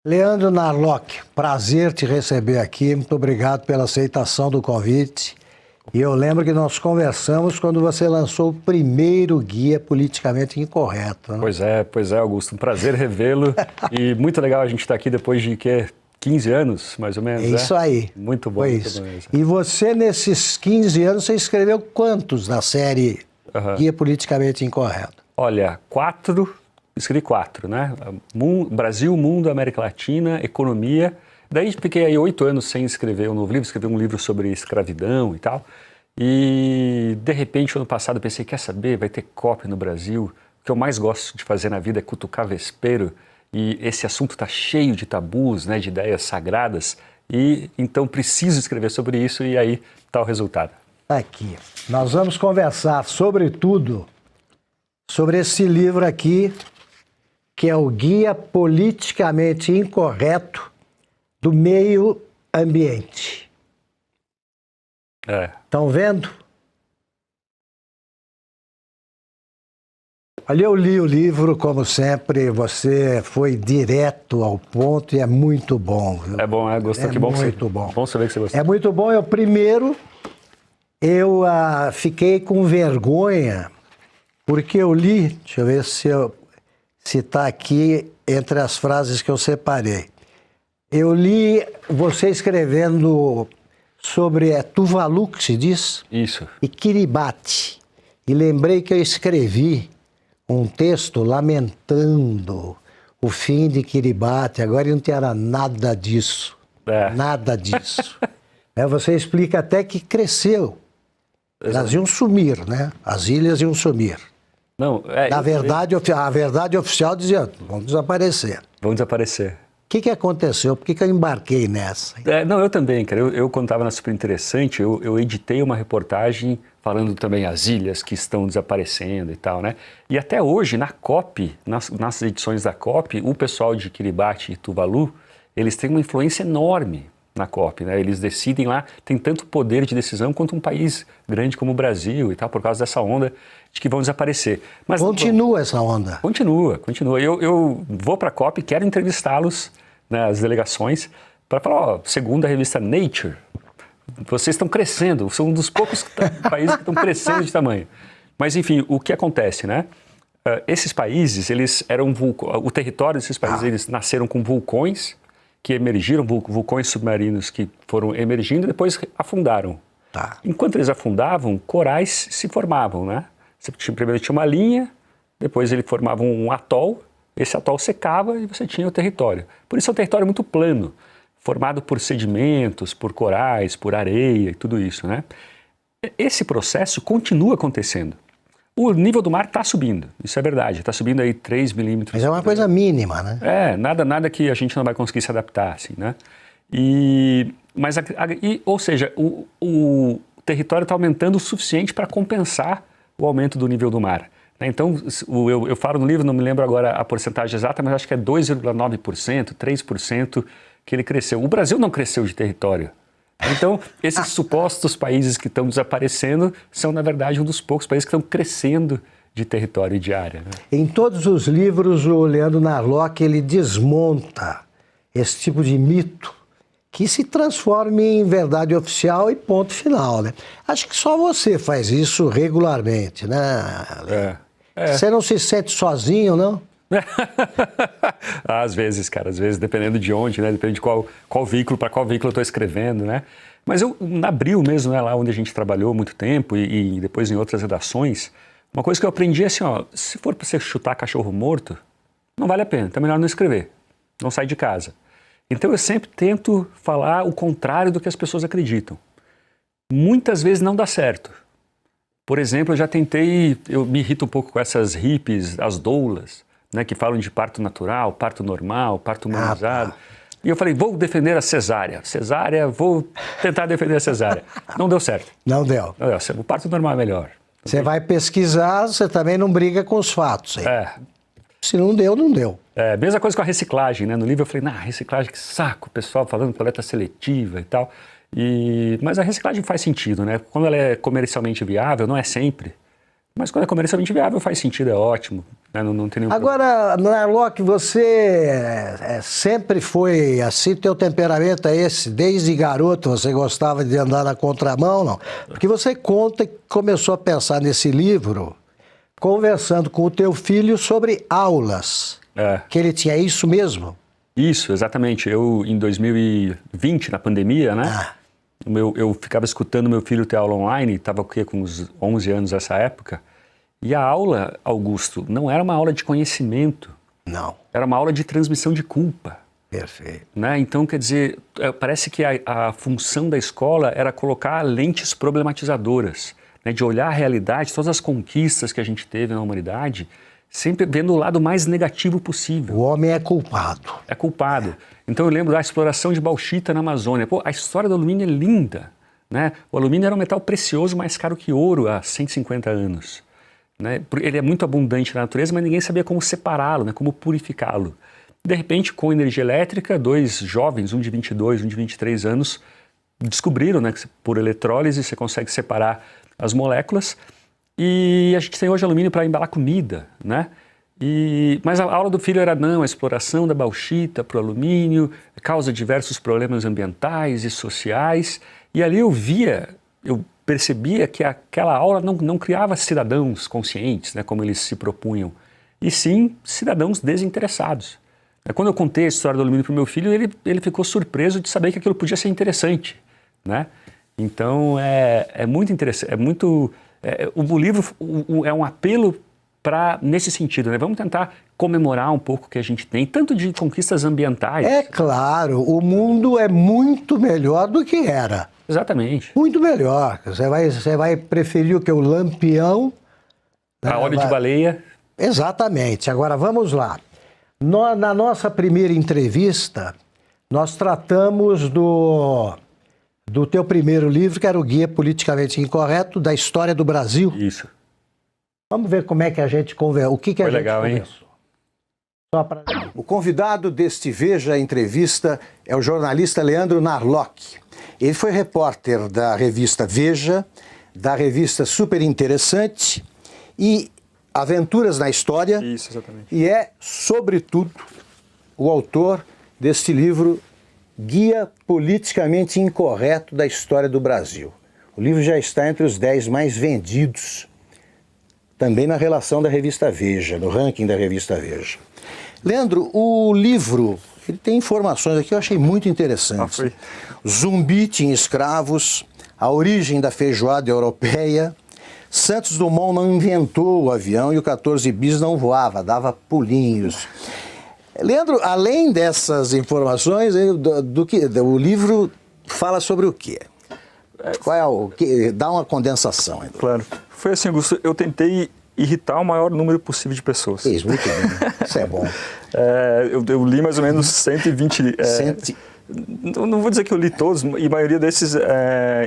Leandro Narlock, prazer te receber aqui, muito obrigado pela aceitação do convite. E eu lembro que nós conversamos quando você lançou o primeiro guia politicamente incorreto, né? Pois é, Augusto, um prazer revê-lo e muito legal a gente estar aqui depois de 15 anos, mais ou menos, É isso aí. Muito bom. Foi muito isso. bom mesmo. E você, nesses 15 anos, você escreveu quantos na série Guia Politicamente Incorreto? Olha, escrevi 4, né? Brasil, Mundo, América Latina, Economia. Daí fiquei aí 8 anos sem escrever um novo livro, escrevi um livro sobre escravidão e tal. E, de repente, ano passado, eu pensei, quer saber, vai ter COP no Brasil. O que eu mais gosto de fazer na vida é cutucar vespeiro. E esse assunto está cheio de tabus, né, de ideias sagradas. E então preciso escrever sobre isso e aí está o resultado. Aqui. Nós vamos conversar, sobretudo, sobre esse livro aqui, que é o Guia Politicamente Incorreto do Meio Ambiente. Estão vendo? Olha, eu li o livro, como sempre, você foi direto ao ponto e é muito bom. Viu? É bom, gostou? É que bom muito bom. Bom saber que você gostou. É muito bom. Eu, primeiro, eu fiquei com vergonha, porque eu li, deixa eu ver se está aqui entre as frases que eu separei. Eu li você escrevendo sobre Tuvalu, que se diz? Isso. E Kiribati. E lembrei que eu escrevi um texto lamentando o fim de Kiribati. Agora não tinha nada disso. Nada disso. Você explica até que cresceu. Elas iam sumir, né? As ilhas iam sumir. Não, Na verdade, a verdade oficial dizia, vão desaparecer. Vão desaparecer. O que aconteceu? Por que eu embarquei nessa? Não, eu também, cara. Eu quando estava na Super Interessante, eu editei uma reportagem falando também as ilhas que estão desaparecendo e tal, né? E até hoje, na COP, nas edições da COP, o pessoal de Kiribati e Tuvalu, eles têm uma influência enorme na COP, né? Eles decidem lá, tem tanto poder de decisão quanto um país grande como o Brasil e tal, por causa dessa onda de que vão desaparecer. Mas continua essa onda? Continua. Eu vou para a COP e quero entrevistá-los, né, as delegações, para falar, segundo a revista Nature, vocês estão crescendo, são um dos poucos países que estão crescendo de tamanho. Mas, enfim, o que acontece, né? Esses países, eles eram o território desses países, eles nasceram com vulcões que emergiram, vulcões submarinos que foram emergindo e depois afundaram. Enquanto eles afundavam, corais se formavam, né? Primeiro tinha uma linha, depois ele formava um atol, esse atol secava e você tinha o território. Por isso é um território muito plano, formado por sedimentos, por corais, por areia e tudo isso, né? Esse processo continua acontecendo. O nível do mar está subindo, isso é verdade, está subindo aí 3 milímetros. Mas é uma coisa mínima, né? Nada que a gente não vai conseguir se adaptar, assim, né? Ou seja, o território está aumentando o suficiente para compensar o aumento do nível do mar. Então, eu falo no livro, não me lembro agora a porcentagem exata, mas acho que é 2,9%, 3% que ele cresceu. O Brasil não cresceu de território. Então, esses supostos países que estão desaparecendo são, na verdade, um dos poucos países que estão crescendo de território e de área. Né? Em todos os livros, o Leandro Narlock, ele desmonta esse tipo de mito que se transforma em verdade oficial e ponto final, né? Acho que só você faz isso regularmente, né? Você não se sente sozinho, não? Às vezes, cara, dependendo de onde, né? Depende de qual veículo, para qual veículo eu estou escrevendo, né? Mas na Abril mesmo, né, lá onde a gente trabalhou muito tempo e depois em outras redações, uma coisa que eu aprendi é assim, ó, se for para você chutar cachorro morto, não vale a pena, tá melhor não escrever, não sai de casa. Então eu sempre tento falar o contrário do que as pessoas acreditam. Muitas vezes não dá certo. Por exemplo, eu me irrito um pouco com essas hippies, as doulas, né, que falam de parto natural, parto normal, parto humanizado. E eu falei, vou defender a cesárea. Vou tentar defender a cesárea. Não deu certo. Não deu. O parto normal é melhor. Você vai pesquisar, você também não briga com os fatos. Hein? Se não deu, não deu. Mesma coisa com a reciclagem, né? No livro eu falei, reciclagem, que saco, o pessoal falando coleta seletiva e tal. Mas a reciclagem faz sentido, né? Quando ela é comercialmente viável, não é sempre. Mas quando é comercialmente viável, faz sentido, é ótimo. Né? Não tem nenhum Agora, Narlock, você sempre foi assim, teu temperamento é esse? Desde garoto você gostava de andar na contramão, não? Porque você conta que começou a pensar nesse livro conversando com o teu filho sobre aulas. Que ele tinha isso mesmo? Isso, exatamente. Eu, em 2020, na pandemia, né? Eu ficava escutando meu filho ter aula online, estava com uns 11 anos nessa época, e a aula, Augusto, não era uma aula de conhecimento. Não. Era uma aula de transmissão de culpa. Perfeito. Né? Então, quer dizer, parece que a função da escola era colocar lentes problematizadoras, né? De olhar a realidade, todas as conquistas que a gente teve na humanidade, sempre vendo o lado mais negativo possível. O homem é culpado. É culpado. Então eu lembro da exploração de bauxita na Amazônia. Pô, a história do alumínio é linda, né? O alumínio era um metal precioso, mais caro que ouro há 150 anos. Né? Ele é muito abundante na natureza, mas ninguém sabia como separá-lo, né? Como purificá-lo. De repente, com energia elétrica, dois jovens, um de 22, um de 23 anos, descobriram, né, que por eletrólise você consegue separar as moléculas. E a gente tem hoje alumínio para embalar comida, né? Mas a aula do filho era não, a exploração da bauxita para o alumínio causa diversos problemas ambientais e sociais. E ali eu percebia que aquela aula não criava cidadãos conscientes, né, como eles se propunham, e sim cidadãos desinteressados. Quando eu contei a história do alumínio para o meu filho, ele ficou surpreso de saber que aquilo podia ser interessante, né? Então é muito interessante, o livro é um apelo nesse sentido, né? Vamos tentar comemorar um pouco o que a gente tem, tanto de conquistas ambientais. É claro, o mundo é muito melhor do que era. Exatamente. Muito melhor. Você vai preferir o que? O lampião? A óleo de baleia. Exatamente. Agora vamos lá. Na nossa primeira entrevista, nós tratamos do teu primeiro livro, que era o Guia Politicamente Incorreto da História do Brasil. Isso. Vamos ver como é que a gente conversou. O que a gente legal, conversou. O convidado deste Veja Entrevista é o jornalista Leandro Narlock. Ele foi repórter da revista Veja, da revista Super Interessante e Aventuras na História. Isso, exatamente. E é, sobretudo, o autor deste livro Guia Politicamente Incorreto da História do Brasil. O livro já está entre os 10 mais vendidos, também na relação da revista Veja, no ranking da revista Veja. Leandro, o livro, ele tem informações aqui que eu achei muito interessantes. Zumbi tinha escravos, a origem da feijoada europeia, Santos Dumont não inventou o avião e o 14 bis não voava, dava pulinhos. Leandro, além dessas informações, o livro fala sobre o quê? Dá uma condensação. Claro. Foi assim, Augusto, eu tentei irritar o maior número possível de pessoas. Isso, muito bem. Isso é bom. Eu li mais ou menos 120... Não vou dizer que eu li todos, e a maioria desses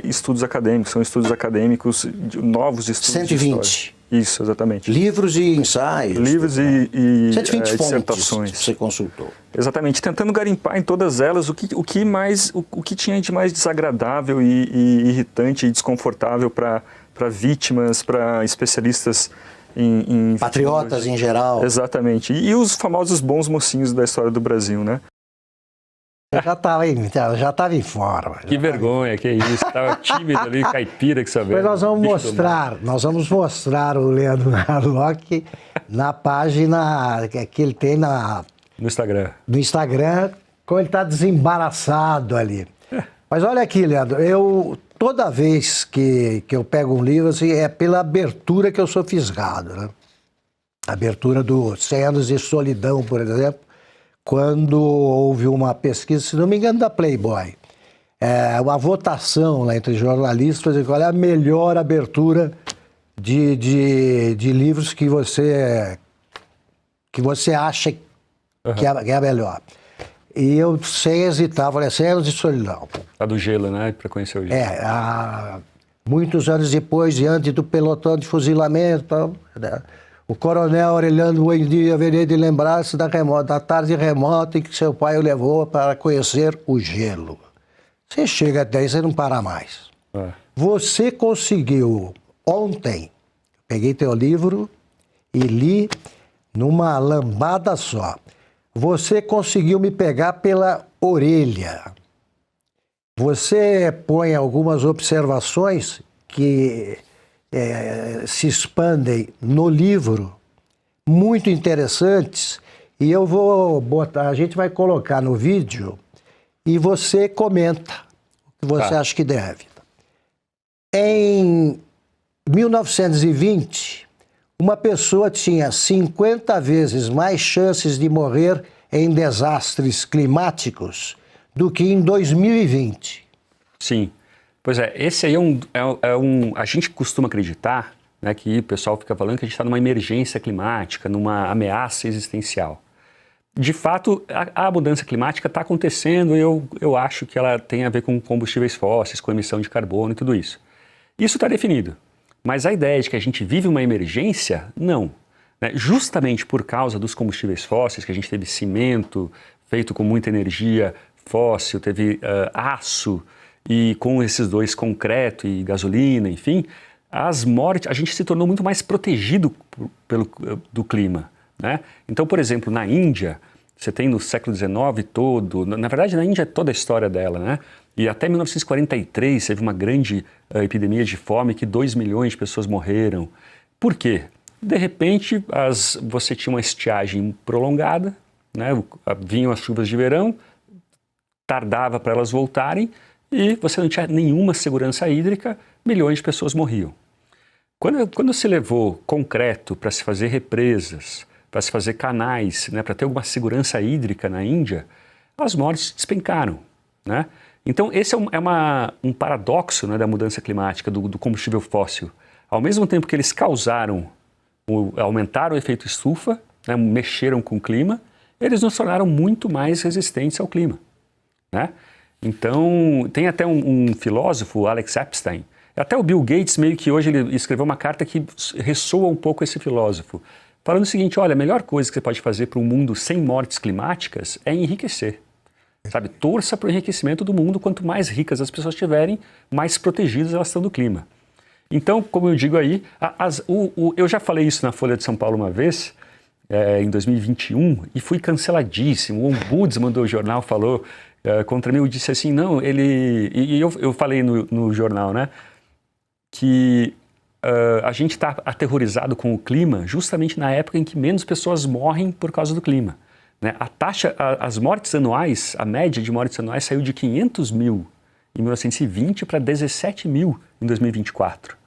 estudos acadêmicos, são estudos acadêmicos, novos estudos 120. Isso, exatamente. Livros e ensaios. Livros e 120 dissertações. fontes que você consultou. Exatamente, tentando garimpar em todas elas o que tinha de mais desagradável e irritante e desconfortável para vítimas, para especialistas em patriotas em geral. Exatamente. E os famosos bons mocinhos da história do Brasil, né? Já estava em forma. Que vergonha, que isso. Estava tímido ali, caipira que sabia. Mas nós vamos mostrar o Leandro Narlock na página que ele tem no Instagram. No Instagram, como ele está desembaraçado ali. Mas olha aqui, Leandro, toda vez que eu pego um livro, assim, é pela abertura que eu sou fisgado, né? A abertura do 100 Anos de Solidão, por exemplo, quando houve uma pesquisa, se não me engano, da Playboy, uma votação lá entre jornalistas, qual é a melhor abertura de livros que você acha que é a melhor. E eu, sem hesitar, falei, 100 Anos de Solidão. A do gelo, né? Para conhecer o gelo. Muitos anos depois, diante do pelotão de fuzilamento, né? O coronel Aureliano Buendia haveria de lembrar-se da tarde remota em que seu pai o levou para conhecer o gelo. Você chega até aí, você não para mais. Você conseguiu, ontem, Peguei teu livro e li numa lambada só. Você conseguiu me pegar pela orelha. Você põe algumas observações que se expandem no livro, muito interessantes, e eu vou botar, a gente vai colocar no vídeo e você comenta o que você acha que deve. Em 1920, uma pessoa tinha 50 vezes mais chances de morrer em desastres climáticos do que em 2020. Sim. Pois é, esse aí a gente costuma acreditar, né, que o pessoal fica falando que a gente está numa emergência climática, numa ameaça existencial. De fato, a mudança climática está acontecendo e eu acho que ela tem a ver com combustíveis fósseis, com emissão de carbono e tudo isso. Isso está definido. Mas a ideia de que a gente vive uma emergência, não. Né? Justamente por causa dos combustíveis fósseis, que a gente teve cimento feito com muita energia fóssil, teve aço, e com esses dois, concreto e gasolina, enfim, as mortes, a gente se tornou muito mais protegido do clima. Né? Então, por exemplo, na Índia, você tem no século XIX todo, na verdade na Índia é toda a história dela, né? E até 1943 teve uma grande epidemia de fome que 2 milhões de pessoas morreram. Por quê? De repente, você tinha uma estiagem prolongada, né? Vinham as chuvas de verão, tardava para elas voltarem, e você não tinha nenhuma segurança hídrica, milhões de pessoas morriam. Quando se levou concreto para se fazer represas, para se fazer canais, né, para ter alguma segurança hídrica na Índia, as mortes despencaram. Né? Então esse um paradoxo, né, da mudança climática, do combustível fóssil. Ao mesmo tempo que eles aumentaram o efeito estufa, né, mexeram com o clima, eles nos tornaram muito mais resistentes ao clima. Né? Então, tem até um filósofo, Alex Epstein, até o Bill Gates meio que hoje ele escreveu uma carta que ressoa um pouco esse filósofo, falando o seguinte, olha, a melhor coisa que você pode fazer para um mundo sem mortes climáticas é enriquecer. Sabe, torça para o enriquecimento do mundo, quanto mais ricas as pessoas estiverem, mais protegidas elas estão do clima. Então, como eu digo aí, eu já falei isso na Folha de São Paulo uma vez, em 2021, e fui canceladíssimo. O ombudsman do jornal falou contra mim, eu disse assim, não, eu falei no jornal, né, que a gente está aterrorizado com o clima justamente na época em que menos pessoas morrem por causa do clima. Né? As mortes anuais, a média de mortes anuais saiu de 500 mil em 1920 para 17 mil em 2024.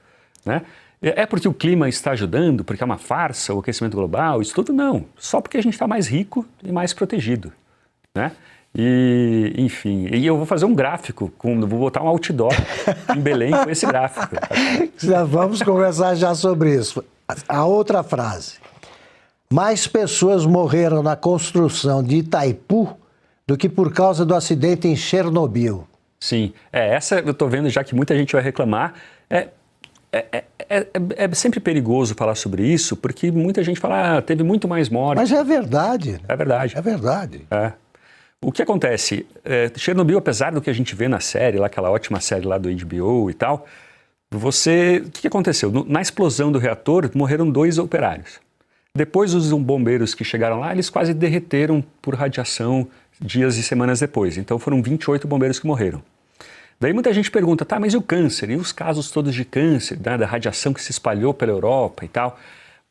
Né? É porque o clima está ajudando, porque é uma farsa, o aquecimento global, isso tudo não. Só porque a gente está mais rico e mais protegido. Né? E, enfim, eu vou fazer um gráfico, vou botar um outdoor em Belém com esse gráfico. Já vamos conversar já sobre isso. A outra frase. Mais pessoas morreram na construção de Itaipu do que por causa do acidente em Chernobyl. Essa eu estou vendo já que muita gente vai reclamar. É sempre perigoso falar sobre isso, porque muita gente fala, teve muito mais mortes. Mas é verdade. É verdade. É verdade. O que acontece? Chernobyl, apesar do que a gente vê na série, lá, aquela ótima série lá do HBO e tal, o que aconteceu? Na explosão do reator, morreram 2 operários. Depois, os bombeiros que chegaram lá, eles quase derreteram por radiação dias e semanas depois. Então, foram 28 bombeiros que morreram. Daí muita gente pergunta, tá, mas e o câncer? E os casos todos de câncer, né, da radiação que se espalhou pela Europa e tal?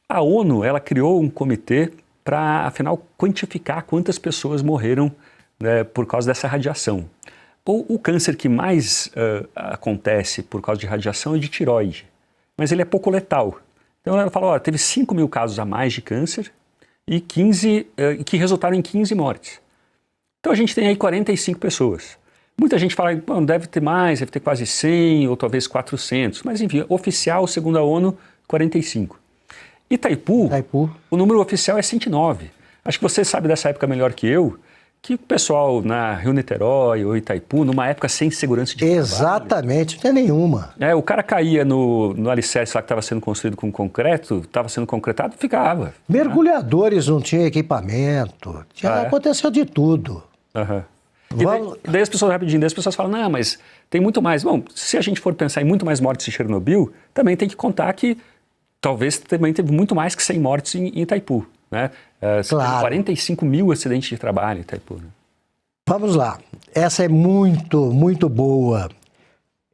A ONU, ela criou um comitê para, afinal, quantificar quantas pessoas morreram, né, por causa dessa radiação. O câncer que mais acontece por causa de radiação é de tireoide, mas ele é pouco letal. Então ela falou, teve 5 mil casos a mais de câncer e 15 que resultaram em 15 mortes. Então a gente tem aí 45 pessoas. Muita gente fala, deve ter mais, deve ter quase 100 ou talvez 400, mas enfim, oficial, segundo a ONU, 45. Itaipu, o número oficial é 109. Acho que você sabe dessa época melhor que eu, que o pessoal na Rio-Niterói ou Itaipu, numa época sem segurança de trabalho. Exatamente, não tem nenhuma. O cara caía no alicerce lá que estava sendo construído com concreto, estava sendo concretado, ficava. Mergulhadores não tinham equipamento, aconteceu de tudo. Daí as pessoas falam, não, mas tem muito mais. Bom, se a gente for pensar em muito mais mortes de Chernobyl, também tem que contar que talvez também teve muito mais que 100 mortes em Itaipu, né? Claro. 45 mil acidentes de trabalho em Itaipu. Né? Vamos lá. Essa é muito, muito boa.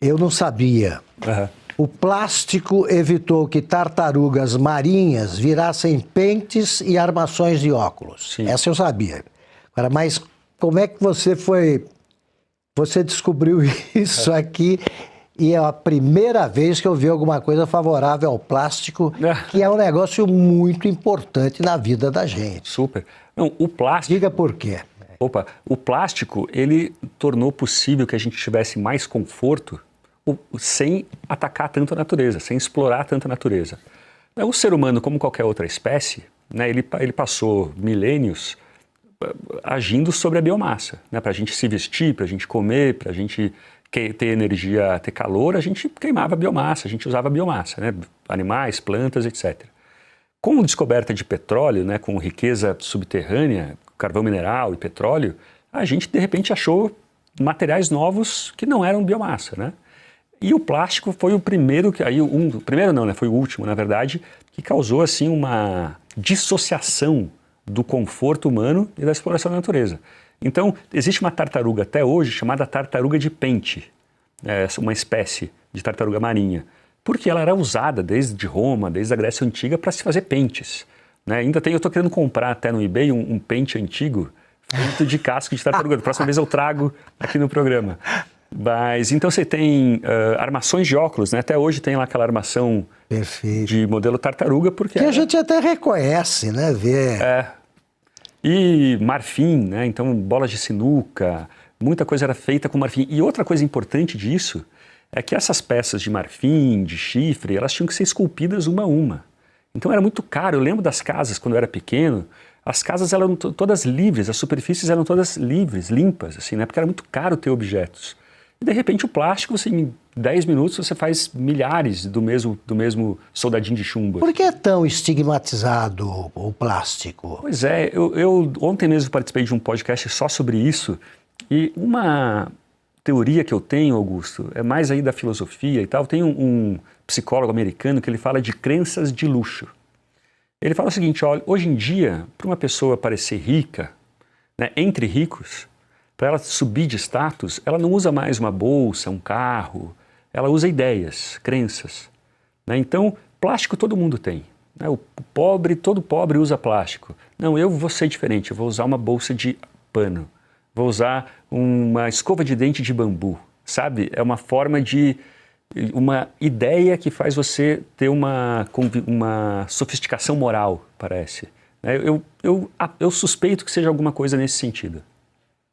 Eu não sabia. Uhum. O plástico evitou que tartarugas marinhas virassem pentes e armações de óculos. Sim. Essa eu sabia. Agora, mas como é que você descobriu isso aqui? E é a primeira vez que eu vi alguma coisa favorável ao plástico, que é um negócio muito importante na vida da gente. Super. Não, o plástico... Diga por quê. O plástico, ele tornou possível que a gente tivesse mais conforto sem atacar tanto a natureza, sem explorar tanto a natureza. O ser humano, como qualquer outra espécie, né, ele passou milênios agindo sobre a biomassa, né, para a gente se vestir, para a gente comer, para a gente ter energia, ter calor, a gente queimava a biomassa, a gente usava a biomassa, né, animais, plantas, etc. Com a descoberta de petróleo, né, com riqueza subterrânea, carvão mineral e petróleo, a gente de repente achou materiais novos que não eram biomassa, né? E o plástico foi o primeiro, primeiro não, né? Foi o último, na verdade, que causou assim uma dissociação do conforto humano e da exploração da natureza. Então, existe uma tartaruga até hoje chamada tartaruga de pente, uma espécie de tartaruga marinha, porque ela era usada desde Roma, desde a Grécia Antiga, para se fazer pentes. Né? Ainda eu estou querendo comprar até no eBay um pente antigo feito de casco de tartaruga. Da próxima vez eu trago aqui no programa. Mas então você tem armações de óculos, né? Até hoje tem lá aquela armação Perfeito. De modelo tartaruga, porque que a gente até reconhece, né? E marfim, né? Então bolas de sinuca, muita coisa era feita com marfim. E outra coisa importante disso é que essas peças de marfim, de chifre, elas tinham que ser esculpidas uma a uma. Então era muito caro. Eu lembro das casas quando eu era pequeno. As casas eram todas livres, as superfícies eram todas livres, limpas, assim, né? Porque era muito caro ter objetos. E de repente o plástico, assim, em 10 minutos você faz milhares do mesmo soldadinho de chumbo. Por que é tão estigmatizado o plástico? Pois é, eu ontem mesmo participei de um podcast só sobre isso, e uma teoria que eu tenho, Augusto, é mais aí da filosofia e tal. Tem um psicólogo americano que ele fala de crenças de luxo. Ele fala o seguinte, olha, hoje em dia, para uma pessoa parecer rica, né, entre ricos, para ela subir de status, ela não usa mais uma bolsa, um carro, ela usa ideias, crenças. Né? Então, plástico todo mundo tem. Né? Todo pobre usa plástico. Não, eu vou ser diferente, eu vou usar uma bolsa de pano, vou usar uma escova de dente de bambu, sabe? É uma forma de... uma ideia que faz você ter uma sofisticação moral, parece. Eu suspeito que seja alguma coisa nesse sentido.